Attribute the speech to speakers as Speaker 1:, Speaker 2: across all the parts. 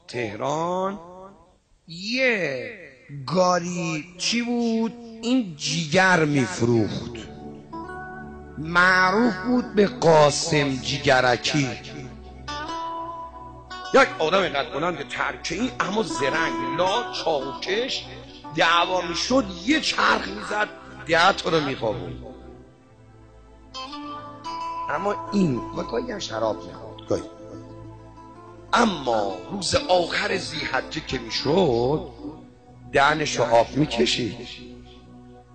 Speaker 1: تهران یه گاری چی بود؟ این جیگر میفروخت، معروف بود به قاسم جیگرکی. یک آدم اینقدر بلند ترکه این اما زرنگ لا چاوکش، دعوا میشد یه چرخ میزد 10 تا رو میخوابوند. اما این و گاهی هم شراب میخورد گاهی. اما روز آخر ذی‌حجه که میشد دهنشو آب میکشید.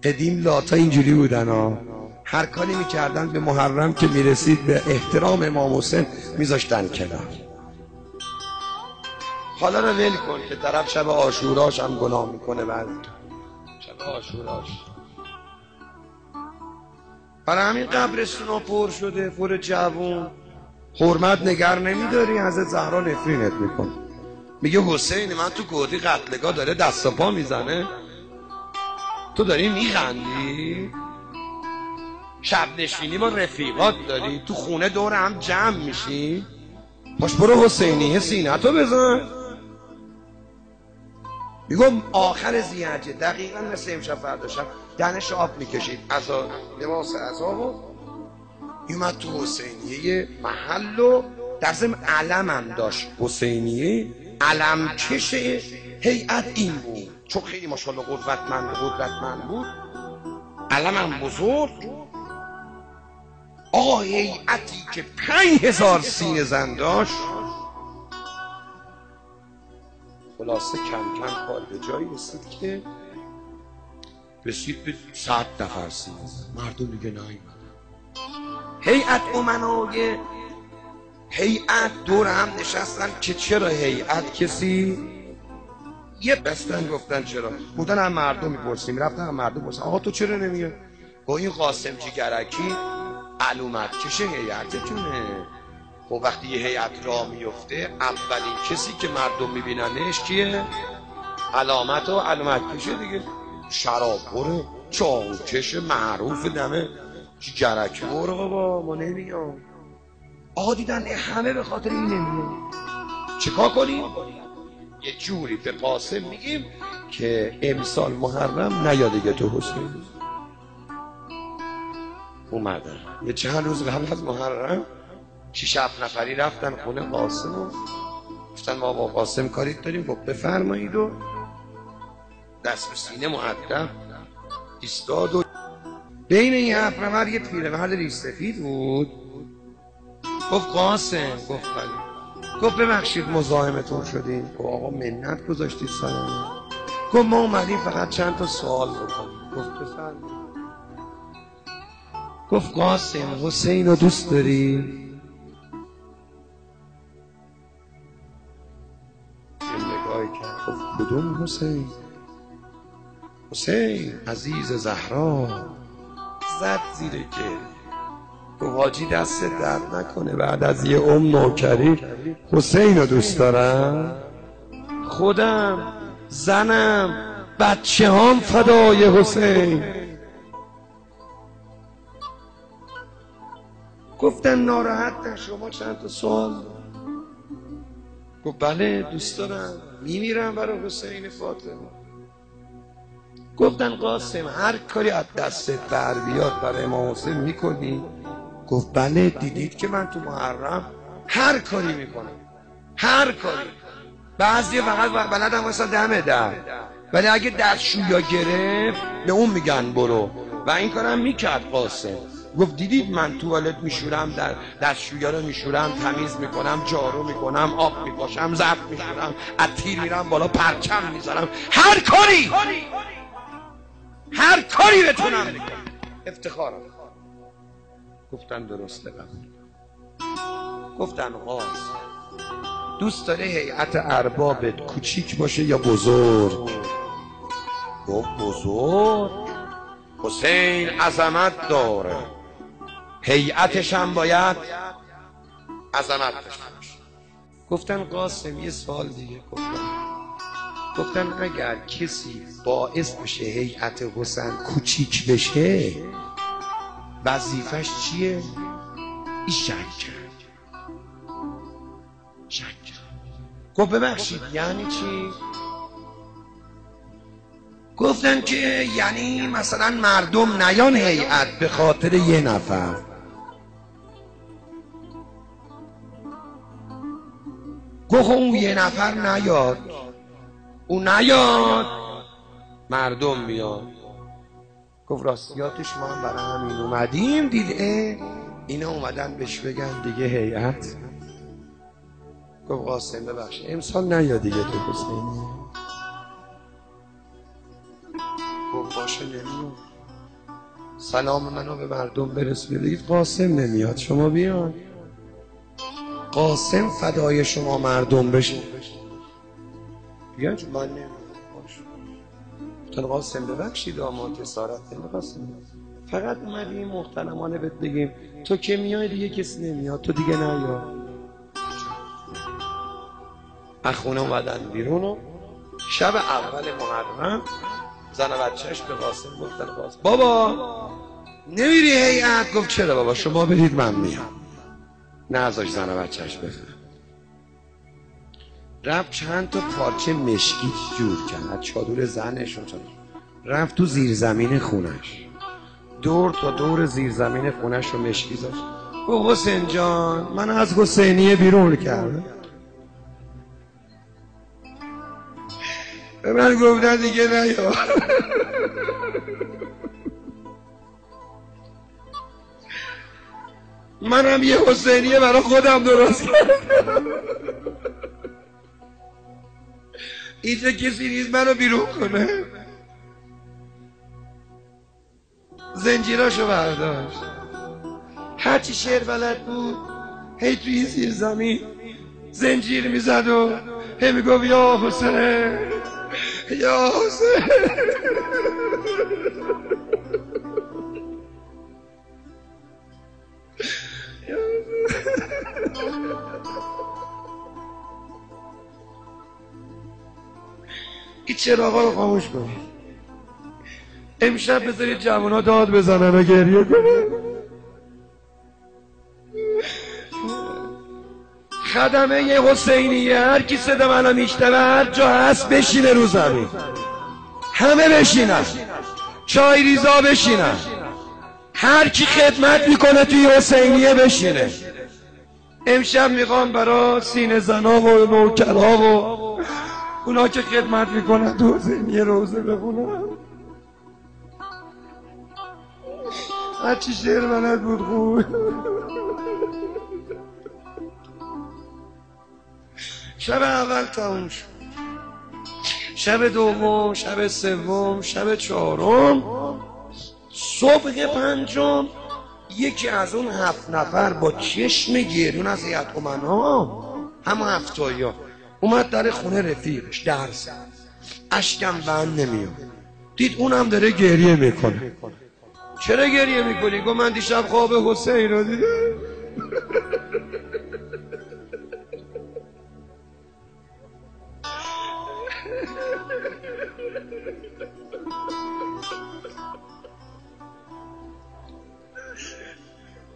Speaker 1: قدیم لاتا اینجوری بودن ها، هر کاری میکردن به محرم که میرسید به احترام امام حسین میذاشتن کنار. حالا رو ول کن که طرف شب عاشوراش هم گناه میکنه. بعد شب عاشوراش برای همین قبرستونا پر شده، پر جوون. حرمت نگر نمیداری، حضرت زهرا نفرینت میکنه. میگه حسین من تو گودی قتلگاه داره دست و پا میزنه، تو داری میخندی؟ شب نشینی با رفیقات داری، تو خونه دور هم جمع میشی، باش برو حسینیه سینه‌تو بزن. میگم آخر ذی‌حجه دقیقا مثل امشب فردا شب دهنش آب میکشید، لباس عذابو میومد تو حسینیه محل و در ضمن علم هم داشت. حسینیه علم کش هیئت این بود، چون خیلی ماشاءالله قدرتمند بود، علم هم بزرگ. آقا هیئتی که 5000 سینه زن داشت. خلاصه کم کم کار به جایی رسید که رسید به 100 نفر سینه زن. مردم دیگه نیومدن. هیئت امنای هیئت دور هم نشستن که چرا هیئت کسی یه بستن گفتن چرا؟ بودن هم مردم میپرسیم، رفتن هم مردم پرسن آقا تو چرا نمیای؟ با این قاسم جیگرکی علومت کشه هیئتتونه. خب وقتی یه هیئت راه میفته اولین کسی که مردم میبیننش کیه؟ علامت و علامت کشه دیگه. شرابخوره چاوکش معروف دمه جیگرکی. برو بابا ما نمیام. آقا دیدن همه به خاطر این نمیام، چیکار کنیم؟ یه جوری به قاسم میگیم که امسال محرم نیا دیگه تو حسین. اومدن یه چند روز قبل از محرم 6-7 نفری رفتن خونه قاسم و گفتن ما با قاسم کاری داریم. گفت بفرمایید و دست به سینه مؤدب ایستاد و بین این 7 نفر یه پیرمرد ریش سفید بود. گفت قاسم، گفت بله. گفت ببخشید مزاحمتون شدیم. گفت آقا منت گذاشتید سرمون. گفت ما اومدیم فقط چند تا سوال بکنیم. گفت بفرمایید. گفت قاسم حسین رو دوست داری؟ یه نگاهی کرد گفت کدوم حسین؟ حسین عزیز زهرا. زد زیر گریه. گفت حاجی دست درد نکنه، بعد از یه نوکری حسین رو دوست دارم. خودم زنم بچه هام فدای حسین. گفتن ناراحت نشو ما چند تا سوال. گفت بله دوست دارم، میمیرم برای حسین فاطمه. گفتن قاسم هر کاری از دست در بیاد برای امام حسین میکنی؟ گفت بله دیدید که من تو محرم هر کاری میکنم، هر کاری. بعضی فقط بلدم واسه دم در، ولی اگه دستشویا گرفت به اون میگن برو و این کارم میکرد قاسم. گفت دیدید من توالت میشورم، در دستشویا رو میشورم، تمیز میکنم، جارو میکنم، آب میپاشم، ظرف میشورم، از تیر میرم بالا پرچم میذارم، هر کاری بتونم میکنم. افتخارم. گفتن درسته قبول. گفتن قاسم دوست داره هیئت اربابت کوچیک باشه یا بزرگ؟ گفت بزرگ. حسین عظمت داره، هیئتش هم باید عظمت داشته باشه. گفتن قاسم یه سوال دیگه. گفتن گفتن اگر کسی باعث بشه هیئت حسین کوچیک بشه وظیفش چیه؟ این شک کرد. گفت ببخشید یعنی چی؟ گفتن که یعنی مثلا مردم نیان هیئت به خاطر یه نفر. گفت اون یه نفر نیاد، اون نیاد مردم میاد. گفت راستیاتش ما هم برای همین اومدیم دیده اینا اومدن بهش بگن دیگه هیئت. گفت قاسم ببخشید امسال نیاد دیگه تو حسینی. گفت باشه نمیاد. سلام منو به مردم برسونید بگید قاسم نمیاد شما بیان. قاسم فدای شما مردم بشه. بیان چون من نمیاد. باشه قاسم ببخشید آماد جسارت قاسم فقط اومدیم محترمانه بهت بگیم تو که میای دیگه کسی نمیاد، تو دیگه نیا. از خونه اومدن بیرون و شب اول محرم زن و بچهش به قاسم گفتن قاسم بابا نمیری هیئت؟ گفت چرا بابا شما برید من میام. نذاش زن و بچهش بفهم. رفت چند تا پارچه مشکی جور کرد چادر زنش و رفت تو زیرزمین خونش، دور تا دور زیرزمین خونش رو مشکی داشت. گفت حسین جان من از حسینیه بیرون کردم. به من گفتن دیگه نیا. منم یه حسینیه برای خودم درست کردم. اینجا کسی نیست منو بیرون کنه. زنجیراشو برداشت، هرچی شعر بلد بود هی توی زیر زمین زنجیر میزد و هی میگفت یا حسین یا حسین. این چراغا رو خاموش کنید. امشب بذارید جوونا داد بزنن و گریه کنن. خدمه یه حسینیه هر کی صدا منو میشنوه هر جا هست بشینه رو زمین، همه بشینن، چای ریزا بشینن، هر کی خدمت میکنه توی حسینیه بشینه. امشب میخوام برای سینه زنا و نوکرها و اونا که خدمت میکنن تو حسینیه روزه بخونن. هرچی شعر بلد بود خوب. شب اول تموم شد، شب دوم، شب سوم، شب چهارم، صبح پنجم یکی از اون 7 نفر با چشم گریون از هیئت امنا همه هفتایی اومد در خونه رفیقش درس اشکم بند نمیاد. دید اونم داره گریه میکنه. چرا گریه میکنی؟ گفت من دیشب خواب حسین رو دیدم.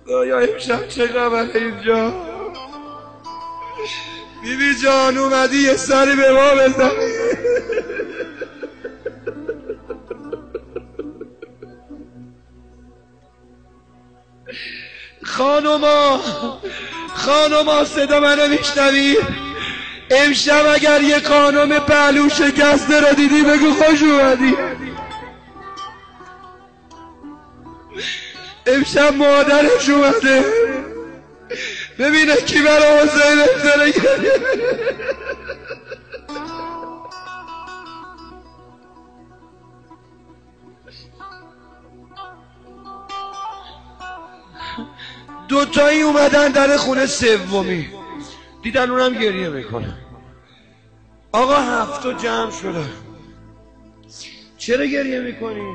Speaker 1: یا امشب چه خبره اینجا؟ بیبی جان اومدی یه سری به ما بزنی؟ خانوما صدا منو میشنوی؟ امشب اگر یه خانم پهلو شکسته رو دیدی بگو خوش اومدی. امشب مادرش اومده ببینه کی برای حسین افتاره گریه. دوتایی اومدن در خونه سومی دیدن اونم گریه میکنه. آقا 7 جمع شده. چرا گریه میکنی؟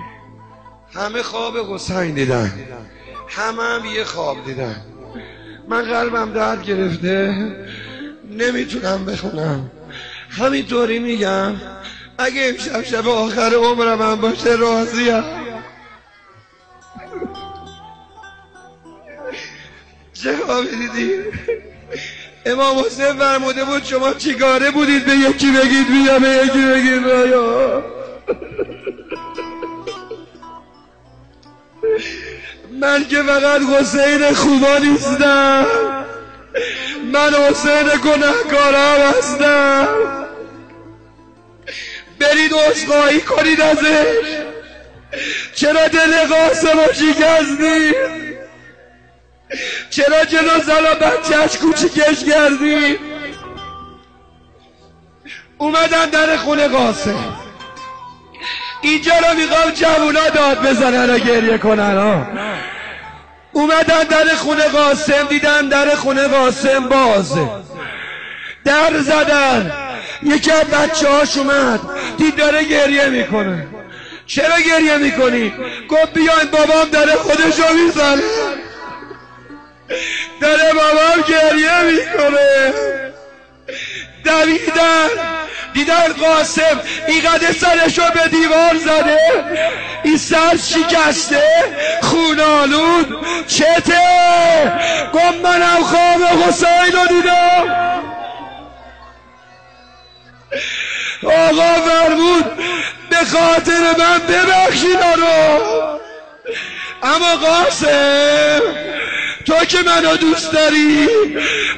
Speaker 1: همه خواب حسین دیدن، همه یه خواب دیدن. من قلبم درد گرفته نمیتونم بخونم. همینطوری میگم اگه امشب شب آخر عمرم من باشه راضیم. چه خوابی دیدی؟ امام حسین فرموده بود شما چیکاره بودید به یکی بگید بیا، به یکی بگید بیا. من که فقط حسین خوبا نیستم، من حسین گناهکارا هستم. برید عذرخواهی کنید ازش. چرا دل قاسمو شکستید؟ چرا جلو زن و بچه‌اش کوچیکش کردید؟ اومدن در خونه قاسم. اینجا رو میخوام جوونا داد بزنن و گریه کنن ها. اومدن در خونه قاسم، دیدن در خونه قاسم بازه. در زدن، یکی از بچه‌هاش اومد دید داره گریه میکنه. چرا گریه میکنی؟ گفت بیاین بابام داره خودشو میزنه، داره بابام گریه میکنه. دویدن دیدن قاسم اینقدر سرشو به دیوار زده، این سر شکسته خونالود. چته؟ گفت منم خواب حسین رو دیدم. آقا فرمود به خاطر من ببخشید رو. اما قاسم تو که منو دوست داری،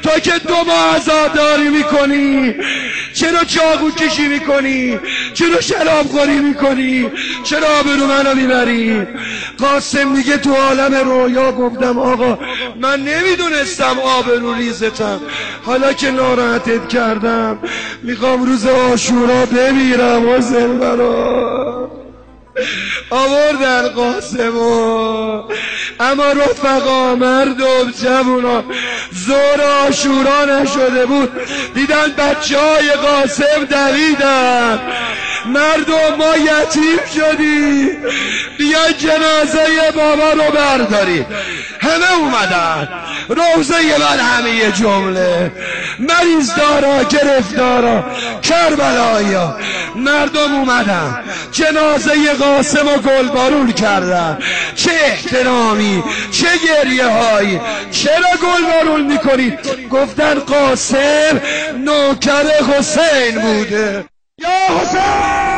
Speaker 1: تو که 2 ماه عزاداری میکنی، چرا چاقو کشی میکنی؟ چرا شراب خوری میکنی؟ چرا آبرو منو میبری؟ قاسم میگه تو عالم رویا گفتم آقا من نمیدونستم آبرو ریزتم، حالا که ناراحتت کردم میخوام روز عاشورا بمیرم. حسین برا آوردن قاسمو. اما رفقا مردم جوونا زور عاشورا نشده بود، دیدن بچه های قاسم دویدن. مردم ما یتیم شدی، بیا جنازه بابا رو برداری. همه اومدن، روزه من همه جمله، مریض دارا، گرفتارا، کربلایا. مردم اومدن جنازه قاسم و گلبارون کردن. چه احترامی، چه گریه هایی. چرا گلبارون میکنید؟ گفتن قاسم نوکر حسین بوده. یا حسین